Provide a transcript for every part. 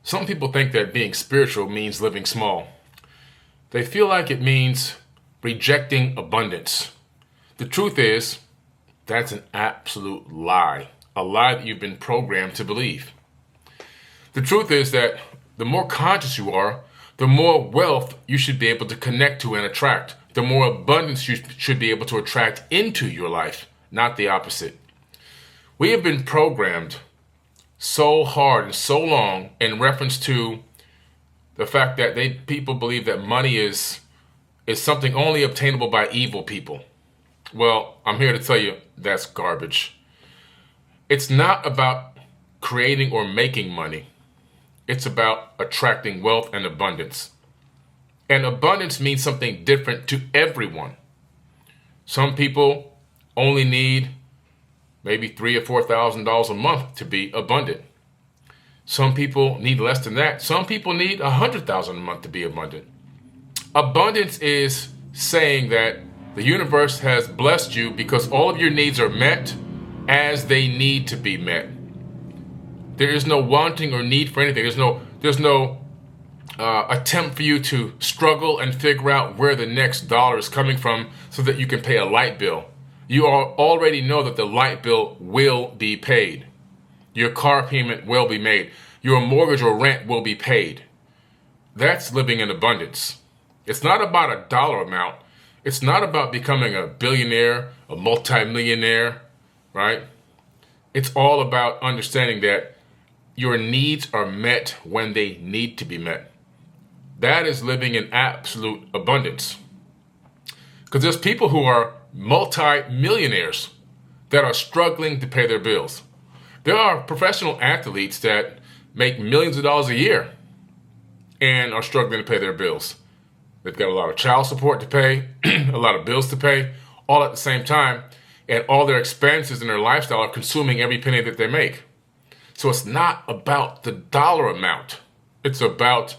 Some people think that being spiritual means living small. They feel like it means rejecting abundance. The truth is, that's an absolute lie. A lie that you've been programmed to believe. The truth is that the more conscious you are, the more wealth you should be able to connect to and attract. The more abundance you should be able to attract into your life, not the opposite. We have been programmed so hard and so long in reference to the fact that people believe that money is something only obtainable by evil people. Well, I'm here to tell you that's garbage. It's not about creating or making money. It's about attracting wealth and abundance. And abundance means something different to everyone. Some people only need maybe $3,000 or $4,000 a month to be abundant. Some people need less than that. Some people need $100,000 a month to be abundant. Abundance is saying that the universe has blessed you because all of your needs are met as they need to be met. There is no wanting or need for anything. There's no attempt for you to struggle and figure out where the next dollar is coming from so that you can pay a light bill. You already know that the light bill will be paid. Your car payment will be made. Your mortgage or rent will be paid. That's living in abundance. It's not about a dollar amount. It's not about becoming a billionaire, a multimillionaire, right? It's all about understanding that your needs are met when they need to be met. That is living in absolute abundance. Because there's people who are multi-millionaires that are struggling to pay their bills. There are professional athletes that make millions of dollars a year and are struggling to pay their bills. They've got a lot of child support to pay, a lot of bills to pay, all at the same time, and all their expenses and their lifestyle are consuming every penny that they make. So it's not about the dollar amount. It's about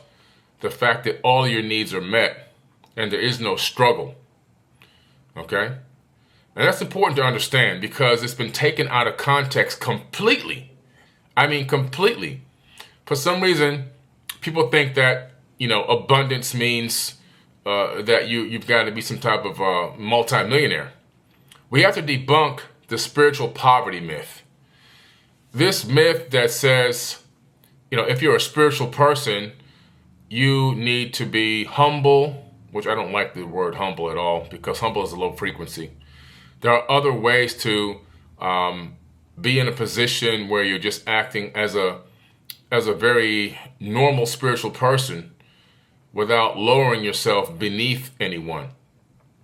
the fact that all your needs are met and there is no struggle. Okay? And that's important to understand because it's been taken out of context completely. I mean, completely. For some reason, people think that, abundance means that you've got to be some type of multimillionaire. We have to debunk the spiritual poverty myth. This myth that says, if you're a spiritual person, you need to be humble, which I don't like the word humble at all because humble is a low frequency. There are other ways to be in a position where you're just acting as a very normal spiritual person without lowering yourself beneath anyone.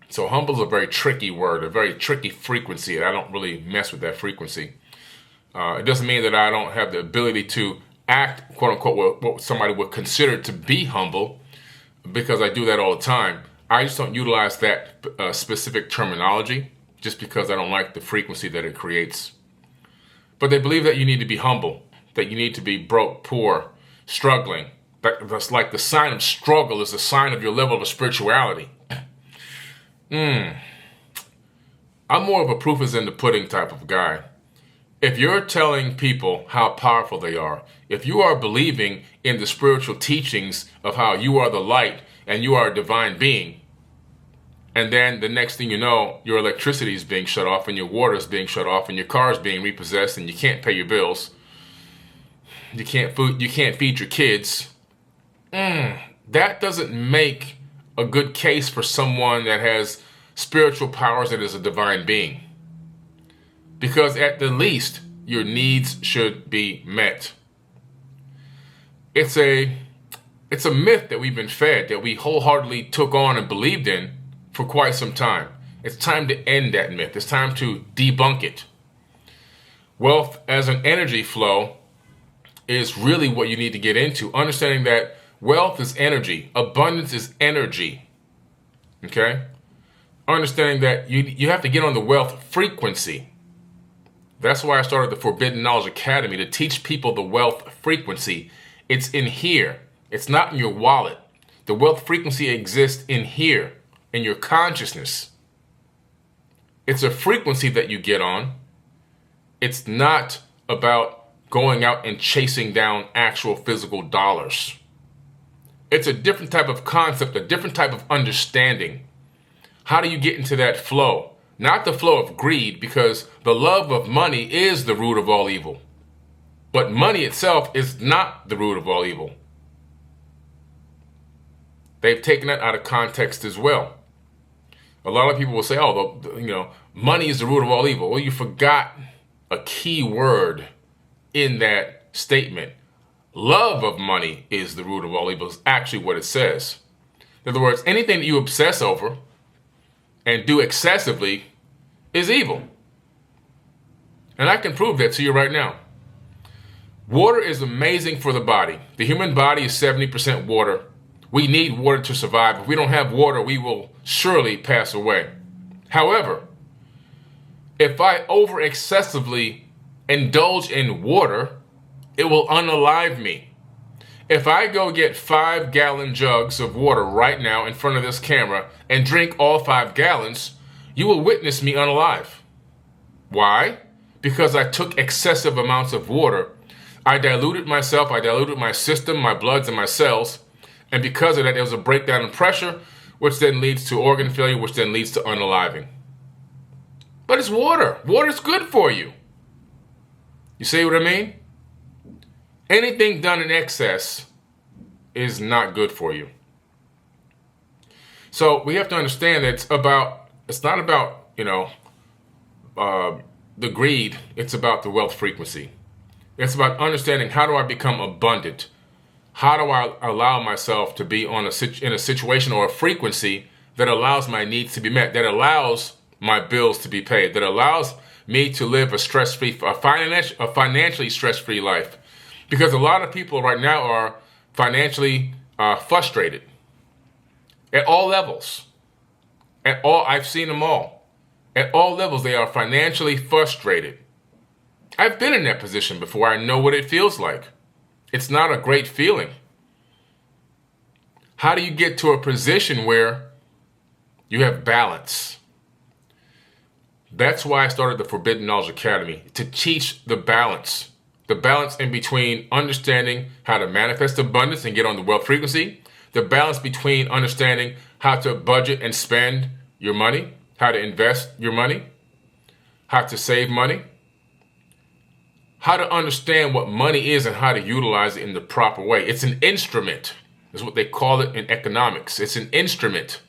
So humble is a very tricky word, a very tricky frequency, and I don't really mess with that frequency. It doesn't mean that I don't have the ability to act, quote unquote, what somebody would consider to be humble, because I do that all the time. I just don't utilize that specific terminology just because I don't like the frequency that it creates. But they believe that you need to be humble, that you need to be broke, poor, struggling. That's like the sign of struggle is the sign of your level of spirituality. I'm more of a proof is in the pudding type of guy. If you're telling people how powerful they are, if you are believing in the spiritual teachings of how you are the light and you are a divine being, and then the next thing you know, your electricity is being shut off and your water is being shut off and your car is being repossessed and you can't pay your bills, you can't feed your kids, that doesn't make a good case for someone that has spiritual powers that is a divine being. Because at the least, your needs should be met. It's a myth that we've been fed, that we wholeheartedly took on and believed in for quite some time. It's time to end that myth. It's time to debunk it. Wealth as an energy flow is really what you need to get into. Understanding that wealth is energy. Abundance is energy. Okay? Understanding that you have to get on the wealth frequency. That's why I started the Forbidden Knowledge Academy, to teach people the wealth frequency. It's in here. It's not in your wallet. The wealth frequency exists in here, in your consciousness. It's a frequency that you get on. It's not about going out and chasing down actual physical dollars. It's a different type of concept, a different type of understanding. How do you get into that flow? Not the flow of greed, because the love of money is the root of all evil. But money itself is not the root of all evil. They've taken that out of context as well. A lot of people will say, oh, money is the root of all evil. Well, you forgot a key word in that statement. Love of money is the root of all evil is actually what it says. In other words, anything that you obsess over and do excessively is evil. And I can prove that to you right now. Water is amazing for the body. The human body is 70% water. We need water to survive. If we don't have water, we will surely pass away. However, if I over excessively indulge in water, it will unalive me. If I go get 5-gallon jugs of water right now in front of this camera and drink all 5 gallons, you will witness me unalive. Why? Because I took excessive amounts of water. I diluted myself, I diluted my system, my bloods, and my cells. And because of that, there was a breakdown in pressure, which then leads to organ failure, which then leads to unaliving. But it's water. Water's good for you. You see what I mean? Anything done in excess is not good for you. So we have to understand that it's not about, the greed. It's about the wealth frequency. It's about understanding, how do I become abundant? How do I allow myself to be in a situation or a frequency that allows my needs to be met, that allows my bills to be paid, that allows me to live a financially stress-free life? Because a lot of people right now are financially frustrated at all levels. I've seen them all. At all levels, they are financially frustrated. I've been in that position before. I know what it feels like. It's not a great feeling. How do you get to a position where you have balance? That's why I started the Forbidden Knowledge Academy, to teach the balance in between understanding how to manifest abundance and get on the wealth frequency, the balance between understanding how to budget and spend your money, how to invest your money, how to save money, how to understand what money is and how to utilize it in the proper way. It's an instrument, is what they call it in economics. It's an instrument.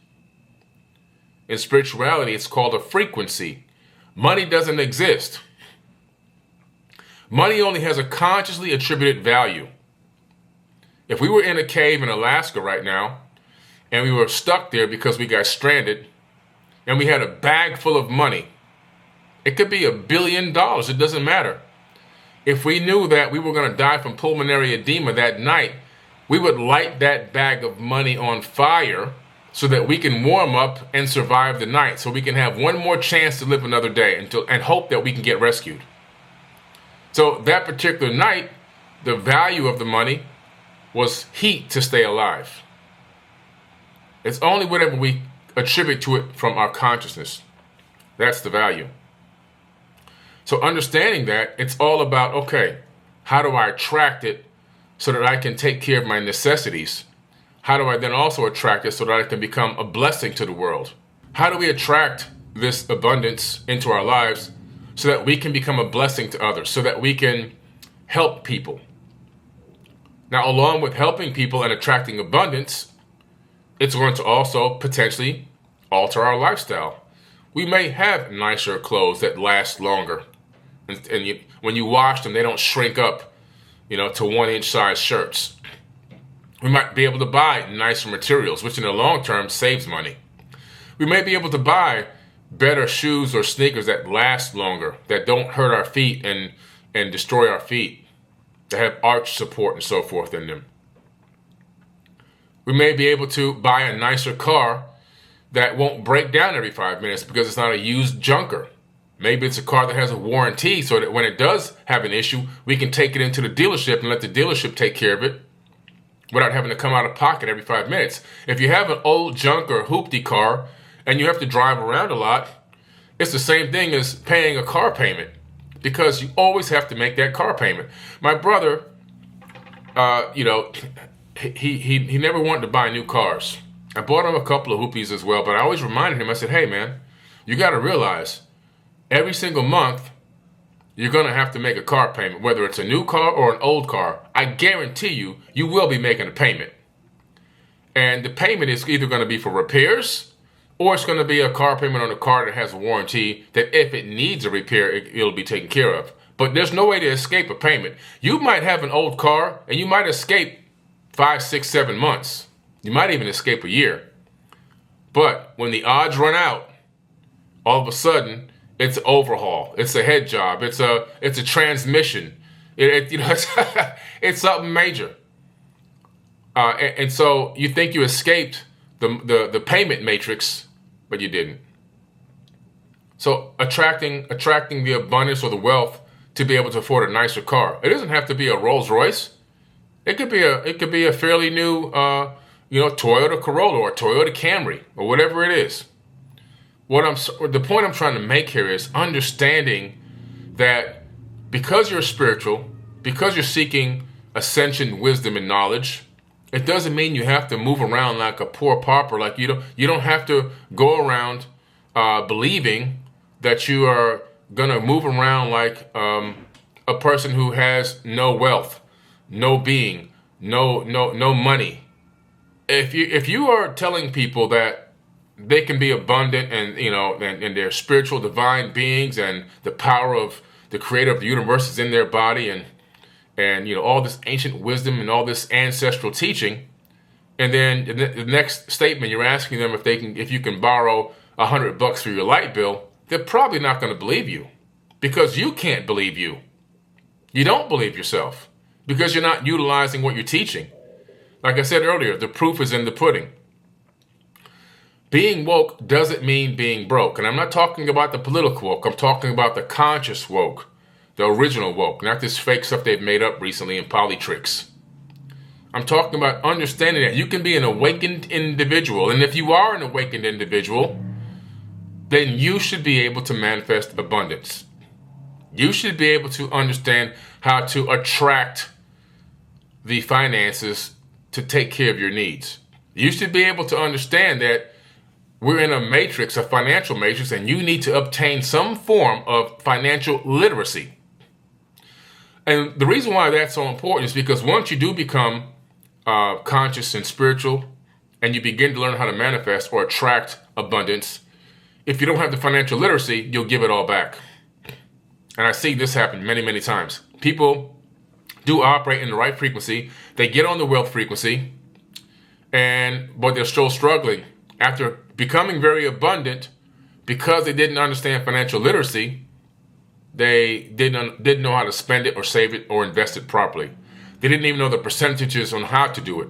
In spirituality, it's called a frequency. Money doesn't exist. Money only has a consciously attributed value. If we were in a cave in Alaska right now, and we were stuck there because we got stranded, and we had a bag full of money, it could be $1 billion, it doesn't matter. If we knew that we were going to die from pulmonary edema that night, we would light that bag of money on fire so that we can warm up and survive the night, so we can have one more chance to live another day and hope that we can get rescued. So that particular night, the value of the money was heat to stay alive. It's only whatever we attribute to it from our consciousness. That's the value. So understanding that, it's all about, okay, how do I attract it so that I can take care of my necessities? How do I then also attract it so that I can become a blessing to the world? How do we attract this abundance into our lives so that we can become a blessing to others, so that we can help people? Now, along with helping people and attracting abundance, it's going to also potentially alter our lifestyle. We may have nicer clothes that last longer. And when you wash them, they don't shrink up, to 1-inch size shirts. We might be able to buy nicer materials, which in the long term saves money. We may be able to buy better shoes or sneakers that last longer, that don't hurt our feet and destroy our feet, that have arch support and so forth in them. We may be able to buy a nicer car that won't break down every 5 minutes because it's not a used junker. Maybe it's a car that has a warranty, so that when it does have an issue, we can take it into the dealership and let the dealership take care of it without having to come out of pocket every 5 minutes. If you have an old junk or hoopty car and you have to drive around a lot, it's the same thing as paying a car payment. because you always have to make that car payment. My brother, he never wanted to buy new cars. I bought him a couple of hoopies as well, but I always reminded him, I said, hey man, you got to realize every single month you're going to have to make a car payment, whether it's a new car or an old car. I guarantee you, you will be making a payment. And the payment is either going to be for repairs, or it's going to be a car payment on a car that has a warranty that if it needs a repair, it'll be taken care of. But there's no way to escape a payment. You might have an old car and you might escape 5, 6, 7 months. You might even escape a year. But when the odds run out, all of a sudden, it's an overhaul. It's a head job. It's a transmission. It's something major. And so you think you escaped the payment matrix, but you didn't. So attracting the abundance or the wealth to be able to afford a nicer car. It doesn't have to be a Rolls Royce. It could be a fairly new Toyota Corolla or a Toyota Camry or whatever it is. The point I'm trying to make here is understanding that because you're spiritual, because you're seeking ascension, wisdom, and knowledge, it doesn't mean you have to move around like a poor pauper. Like you don't have to go around believing that you are gonna move around like a person who has no wealth, no being, no money. If you are telling people that they can be abundant and they're spiritual divine beings and the power of the creator of the universe is in their body and all this ancient wisdom and all this ancestral teaching, and then the next statement you're asking them if you can borrow $100 for your light bill, they're probably not going to believe you because you can't believe you. You don't believe yourself because you're not utilizing what you're teaching. Like I said earlier, the proof is in the pudding. Being woke doesn't mean being broke. And I'm not talking about the political woke. I'm talking about the conscious woke, the original woke, not this fake stuff they've made up recently in Polytricks. I'm talking about understanding that you can be an awakened individual. And if you are an awakened individual, then you should be able to manifest abundance. You should be able to understand how to attract the finances to take care of your needs. You should be able to understand that we're in a matrix, a financial matrix, and you need to obtain some form of financial literacy. And the reason why that's so important is because once you do become conscious and spiritual, and you begin to learn how to manifest or attract abundance, if you don't have the financial literacy, you'll give it all back. And I see this happen many, many times. People do operate in the right frequency. They get on the wealth frequency, but they're still struggling. After becoming very abundant, because they didn't understand financial literacy, they didn't know how to spend it or save it or invest it properly. They didn't even know the percentages on how to do it.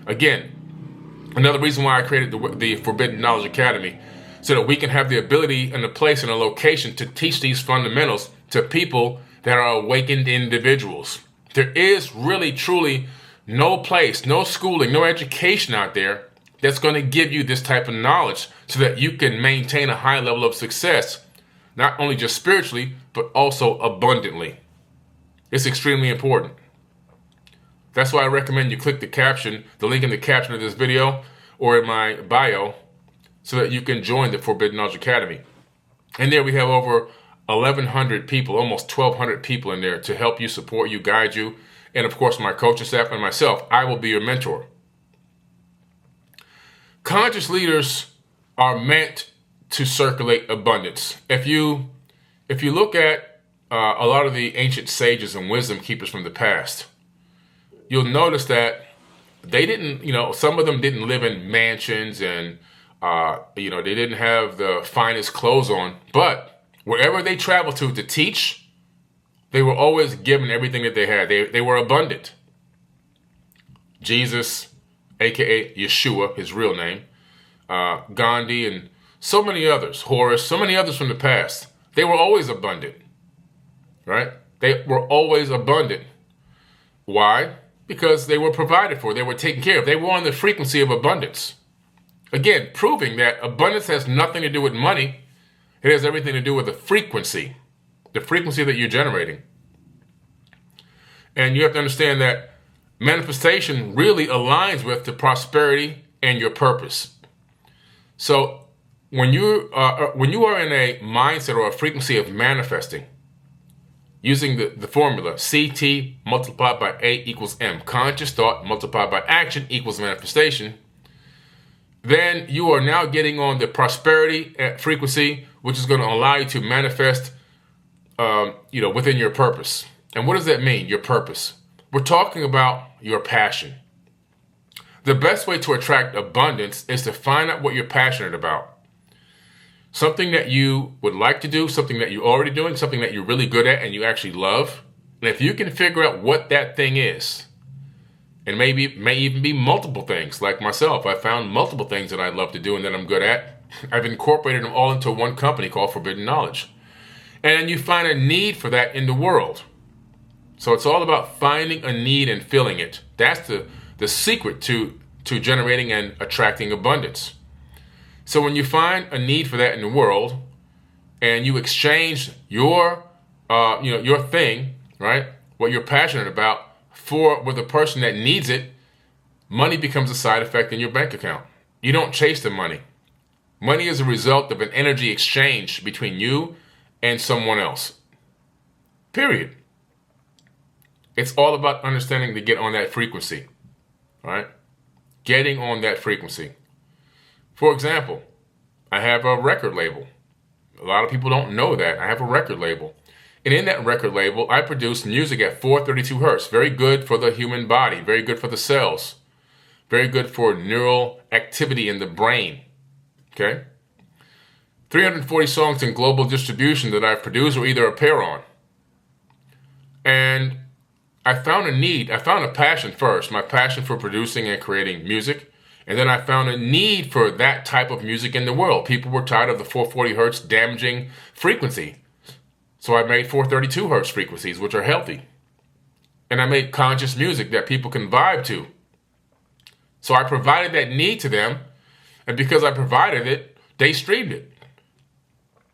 Again, another reason why I created the Forbidden Knowledge Academy, so that we can have the ability and a place and a location to teach these fundamentals to people that are awakened individuals. There is really, truly no place, no schooling, no education out there that's going to give you this type of knowledge so that you can maintain a high level of success, not only just spiritually, but also abundantly. It's extremely important. That's why I recommend you click the link in the caption of this video or in my bio, so that you can join the Forbidden Knowledge Academy. And there we have over 1,100 people, almost 1,200 people in there to help you, support you, guide you, and of course my coaching staff and myself. I will be your mentor. Conscious leaders are meant to circulate abundance. If you look at a lot of the ancient sages and wisdom keepers from the past, you'll notice that they didn't, some of them didn't live in mansions and, they didn't have the finest clothes on, but wherever they traveled to teach, they were always given everything that they had. They were abundant. Jesus, aka Yeshua, his real name, Gandhi, and so many others, Horus, so many others from the past, they were always abundant, right? They were always abundant. Why? Because they were provided for, they were taken care of, they were on the frequency of abundance. Again, proving that abundance has nothing to do with money, it has everything to do with the frequency. the frequency that you're generating. And you have to understand that manifestation really aligns with the prosperity and your purpose. So when you are in a mindset or a frequency of manifesting, using the formula CT multiplied by A equals M, conscious thought multiplied by action equals manifestation, then you are now getting on the prosperity frequency, which is going to allow you to manifest, within your purpose. And what does that mean? Your purpose. We're talking about your passion. The best way to attract abundance is to find out what you're passionate about. Something that you would like to do, something that you're already doing, something that you're really good at and you actually love. And if you can figure out what that thing is, and maybe it may even be multiple things, like myself, I found multiple things that I love to do and that I'm good at. I've incorporated them all into one company called Forbidden Knowledge. And you find a need for that in the world. So it's all about finding a need and filling it. That's the secret to generating and attracting abundance. So when you find a need for that in the world, and you exchange your thing, right, what you're passionate about, with a person that needs it, money becomes a side effect in your bank account. You don't chase the money. Money is a result of an energy exchange between you and someone else. Period. It's all about understanding to get on that frequency, right? Getting on that frequency. For example, I have a record label. A lot of people don't know that. I have a record label. And in that record label, I produce music at 432 hertz. Very good for the human body. Very good for the cells. Very good for neural activity in the brain. Okay? 340 songs in global distribution that I've produced or either appear on. And I found a need. I found a passion first. My passion for producing and creating music. And then I found a need for that type of music in the world. People were tired of the 440 hertz damaging frequency. So I made 432 hertz frequencies, which are healthy. And I made conscious music that people can vibe to. So I provided that need to them. And because I provided it, they streamed it.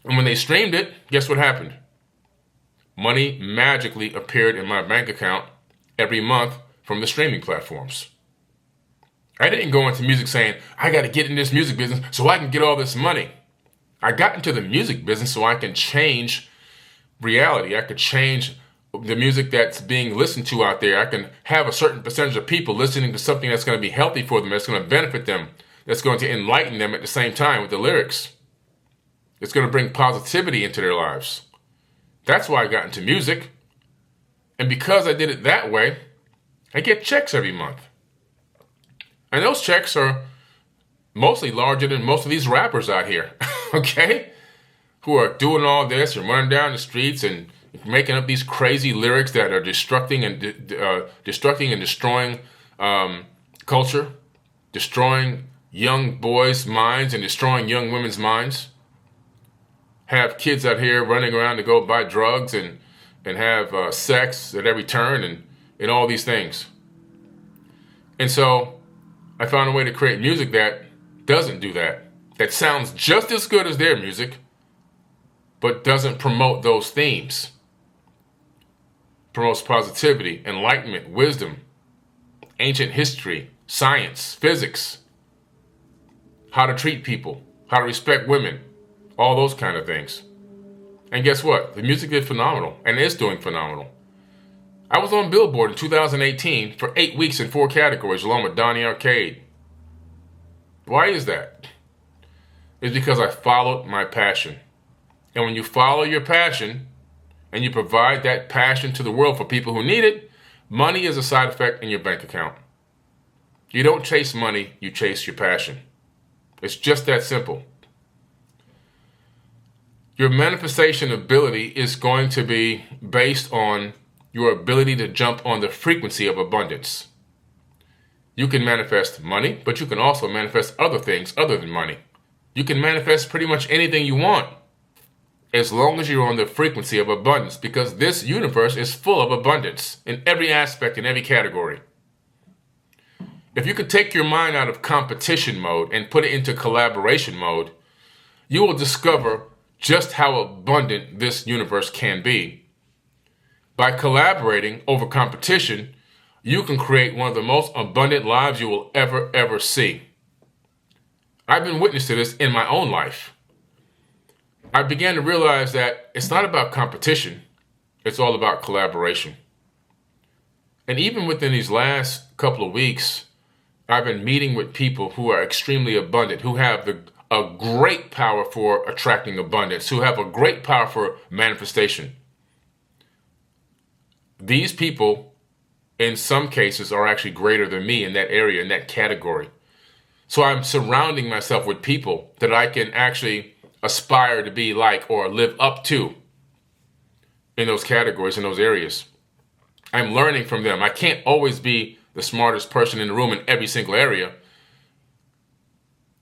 And when they streamed it, guess what happened? Money magically appeared in my bank account every month from the streaming platforms. I didn't go into music saying, I got to get in this music business so I can get all this money. I got into the music business so I can change reality. I could change the music that's being listened to out there. I can have a certain percentage of people listening to something that's going to be healthy for them, that's going to benefit them, that's going to enlighten them at the same time with the lyrics. It's going to bring positivity into their lives. That's why I got into music. And because I did it that way, I get checks every month. And those checks are mostly larger than most of these rappers out here, okay? Who are doing all this and running down the streets and making up these crazy lyrics that are destructing and destroying culture, destroying young boys' minds and destroying young women's minds. Have kids out here running around to go buy drugs and have sex at every turn and all these things. And so I found a way to create music that doesn't do that. That sounds just as good as their music, but doesn't promote those themes. Promotes positivity, enlightenment, wisdom, ancient history, science, physics, how to treat people, how to respect women, all those kind of things. And guess what? The music did phenomenal and is doing phenomenal. I was on Billboard in 2018 for 8 weeks in 4 categories along with Donnie Arcade. Why is that? It's because I followed my passion. And when you follow your passion and you provide that passion to the world for people who need it, money is a side effect in your bank account. You don't chase money, you chase your passion. It's just that simple. Your manifestation ability is going to be based on your ability to jump on the frequency of abundance. You can manifest money, but you can also manifest other things other than money. You can manifest pretty much anything you want as long as you're on the frequency of abundance, because this universe is full of abundance in every aspect, in every category. If you could take your mind out of competition mode and put it into collaboration mode, you will discover just how abundant this universe can be. By collaborating over competition, you can create one of the most abundant lives you will ever see. I've been witness to this in my own life. I began to realize that it's not about competition, it's all about collaboration. And even within these last couple of weeks, I've been meeting with people who are extremely abundant, who have a great power for attracting abundance, who have a great power for manifestation. These people, in some cases, are actually greater than me in that area, in that category. So I'm surrounding myself with people that I can actually aspire to be like or live up to in those categories, in those areas. I'm learning from them. I can't always be the smartest person in the room in every single area,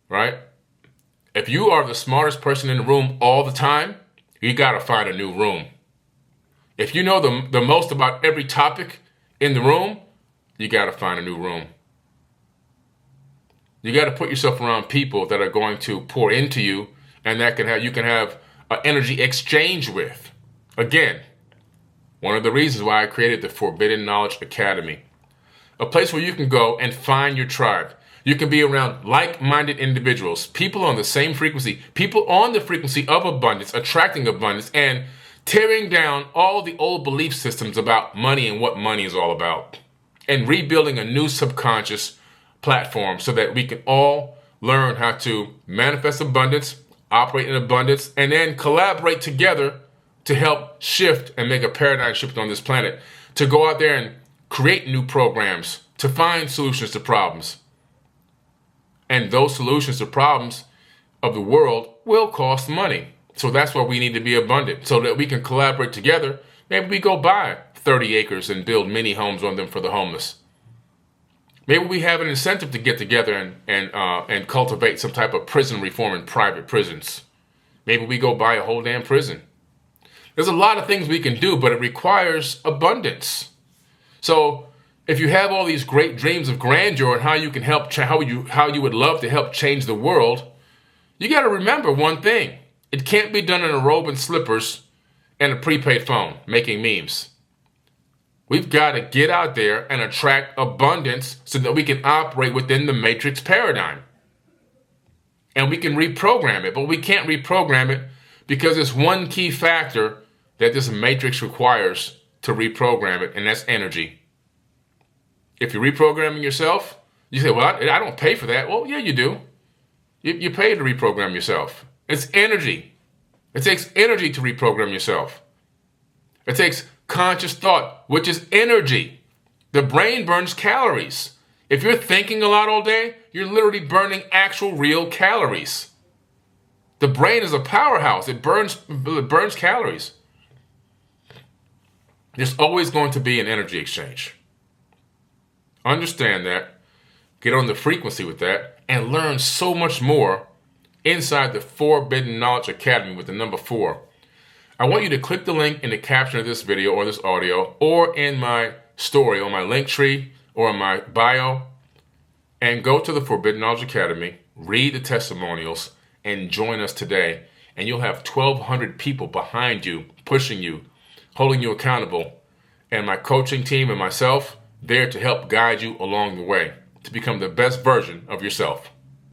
right? If you are the smartest person in the room all the time, you got to find a new room. If you know the most about every topic in the room, you got to find a new room. You got to put yourself around people that are going to pour into you and that you can have an energy exchange with. Again, one of the reasons why I created the Forbidden Knowledge Academy, a place where you can go and find your tribe. You can be around like-minded individuals, people on the same frequency, people on the frequency of abundance, attracting abundance, and tearing down all the old belief systems about money and what money is all about, and rebuilding a new subconscious platform so that we can all learn how to manifest abundance, operate in abundance, and then collaborate together to help shift and make a paradigm shift on this planet, to go out there and create new programs, to find solutions to problems. And those solutions to problems of the world will cost money. So that's why we need to be abundant, so that we can collaborate together. Maybe we go buy 30 acres and build mini homes on them for the homeless. Maybe we have an incentive to get together and cultivate some type of prison reform in private prisons. Maybe we go buy a whole damn prison. There's a lot of things we can do, but it requires abundance. So if you have all these great dreams of grandeur and how you can help, how you would love to help change the world, you got to remember one thing. It can't be done in a robe and slippers and a prepaid phone making memes. We've got to get out there and attract abundance so that we can operate within the matrix paradigm. And we can reprogram it, but we can't reprogram it because there's one key factor that this matrix requires to reprogram it, and that's energy. If you're reprogramming yourself, you say, well, I don't pay for that. Well, yeah, you do. You pay to reprogram yourself. It's energy. It takes energy to reprogram yourself. It takes conscious thought, which is energy. The brain burns calories. If you're thinking a lot all day, you're literally burning actual real calories. The brain is a powerhouse. It burns calories. There's always going to be an energy exchange. Understand that, get on the frequency with that, and learn so much more inside the Forbidden Knowledge Academy with the number 4. I want you to click the link in the caption of this video or this audio, or in my story on my link tree or in my bio, and go to the Forbidden Knowledge Academy, read the testimonials, and join us today. And you'll have 1,200 people behind you, pushing you, holding you accountable, and my coaching team and myself there to help guide you along the way to become the best version of yourself.